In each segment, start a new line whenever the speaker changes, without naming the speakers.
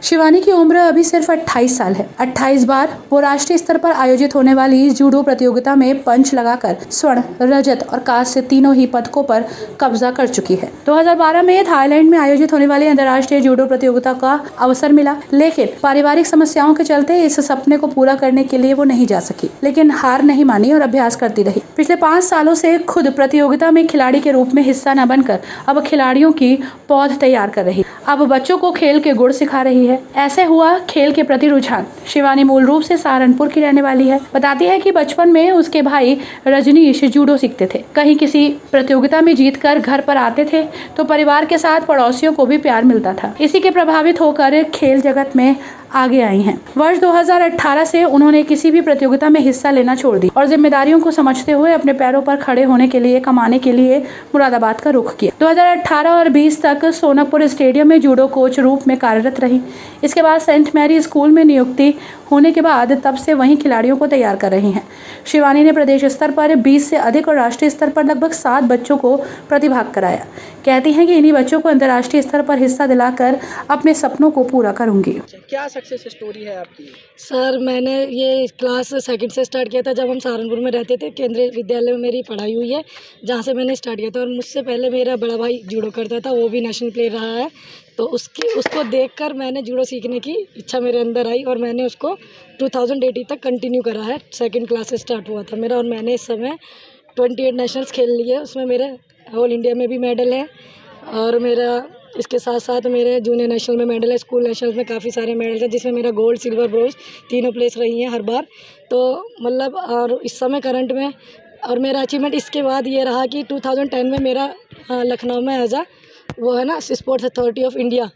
शिवानी की उम्र अभी सिर्फ 28 साल है। 28 बार वो राष्ट्रीय स्तर पर आयोजित होने वाली जूडो प्रतियोगिता में पंच लगाकर स्वर्ण, रजत और कांस्य तीनों ही पदकों पर कब्जा कर चुकी है। 2012 में थाईलैंड में आयोजित होने वाली अंतर्राष्ट्रीय जूडो प्रतियोगिता का अवसर मिला, लेकिन पारिवारिक समस्याओं के चलते इस सपने को पूरा करने के लिए वो नहीं जा सकी, लेकिन हार नहीं मानी और अभ्यास करती रही। पिछले 5 सालों से खुद प्रतियोगिता में खिलाड़ी के रूप में हिस्सा न बनकर अब खिलाड़ियों की पौध तैयार कर रही, अब बच्चों को खेल के गुण सिखा रही है। ऐसे हुआ खेल के प्रति रुझान। शिवानी मूल रूप से सहारनपुर की रहने वाली है। बताती है कि बचपन में उसके भाई रजनीश जूडो सीखते थे। कहीं किसी प्रतियोगिता में जीतकर घर पर आते थे तो परिवार के साथ पड़ोसियों को भी प्यार मिलता था। इसी के प्रभावित होकर खेल जगत में आगे आई हैं। वर्ष 2018 से उन्होंने किसी भी प्रतियोगिता में हिस्सा लेना छोड़ दी और जिम्मेदारियों को समझते हुए अपने पैरों पर खड़े होने के लिए, कमाने के लिए मुरादाबाद का रुख किया। 2018 और 20 तक सोनकपुर स्टेडियम में जूडो कोच रूप में कार्यरत रही। इसके बाद सेंट मैरी स्कूल में नियुक्ति होने के बाद तब से वहीं खिलाड़ियों को तैयार कर रही हैं। शिवानी ने प्रदेश स्तर पर 20 से अधिक और राष्ट्रीय स्तर पर लगभग 7 बच्चों को प्रतिभाग कराया। कहती हैं कि इन्हीं बच्चों को अंतर्राष्ट्रीय स्तर पर हिस्सा दिलाकर अपने सपनों को पूरा करूंगी।
क्या सक्सेस स्टोरी है आपकी?
सर, मैंने ये क्लास 2nd से स्टार्ट किया था जब हम सहारनपुर में रहते थे। केंद्रीय विद्यालय में मेरी पढ़ाई हुई है, जहाँ से मैंने स्टार्ट किया था। और मुझसे पहले मेरा बड़ा भाई जूडो करता था, वो भी नेशनल प्लेयर रहा है। तो उसको देखकर मैंने जूडो सीखने की इच्छा मेरे अंदर आई और मैंने उसको 2018 तक कंटिन्यू करा है। 2nd क्लास से स्टार्ट हुआ था मेरा और मैंने इस समय 28 नेशनल्स खेल लिए। उसमें मेरे ऑल इंडिया में भी मेडल है और मेरा इसके साथ साथ मेरे जूनियर नेशनल में मेडल है। स्कूल नेशनल में काफ़ी सारे मेडल्स हैं, जिसमें मेरा गोल्ड, सिल्वर, ब्रोंज तीनों प्लेस रही हैं हर बार। तो मतलब और इस समय करंट में और मेरा अचीवमेंट इसके बाद ये रहा कि 2010 में मेरा लखनऊ में एज आ वो है ना स्पोर्ट्स अथॉरिटी ऑफ इंडिया,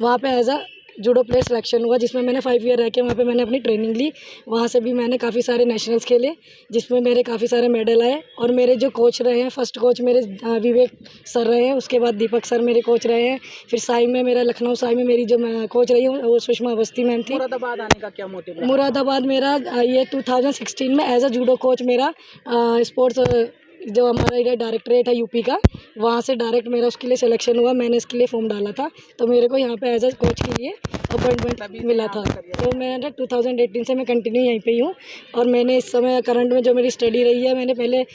वहाँ पे एज आ जूडो प्लेयर सिलेक्शन हुआ, जिसमें मैंने 5 ईयर रह के वहाँ पे मैंने अपनी ट्रेनिंग ली। वहाँ से भी मैंने काफ़ी सारे नेशनल्स खेले, जिसमें मेरे काफ़ी सारे मेडल आए। और मेरे जो कोच रहे हैं, फर्स्ट कोच मेरे विवेक सर रहे हैं, उसके बाद दीपक सर मेरे कोच रहे हैं। फिर साई में मेरा लखनऊ साई में मेरी जो कोच रही हूँ वो सुषमा अवस्थी मैम थी।
मुरादाबाद आने का क्या मोटिव रहा?
मुरादाबाद मेरा ये 2016 में एज अ जूडो कोच मेरा स्पोर्ट्स जो हमारा डायरेक्टरेट है यूपी का, वहाँ से डायरेक्ट मेरा उसके लिए सिलेक्शन हुआ। मैंने इसके लिए फॉर्म डाला था, तो मेरे को यहाँ पे एज अ कोच के लिए अपॉइंटमेंट मिला था। तो मैं 2018 से मैं कंटिन्यू यहीं पे ही हूँ। और मैंने इस समय करंट में जो मेरी स्टडी रही है, मैंने पहले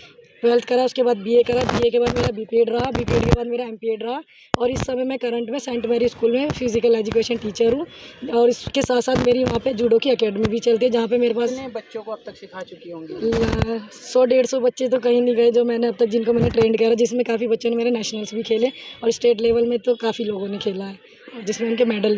12th करा, उसके बाद BA करा, BA के बाद मेरा BPEड रहा, BPEड के बाद मेरा MPEड रहा। और इस समय मैं करंट में सेंट मैरी स्कूल में फिजिकल एजुकेशन टीचर हूँ। और इसके साथ साथ मेरी वहाँ पे जूडो की अकेडमी भी चलती है, जहाँ पे मेरे पास
बच्चों को अब तक सिखा चुकी होंगी?
100-150 बच्चे तो कहीं नहीं गए जो मैंने अब तक जिनको मैंने ट्रेंड करा, जिसमें काफ़ी बच्चों ने मेरे नेशनल्स भी खेले और स्टेट लेवल में तो काफ़ी लोगों ने खेला है, जिसमें उनके मेडल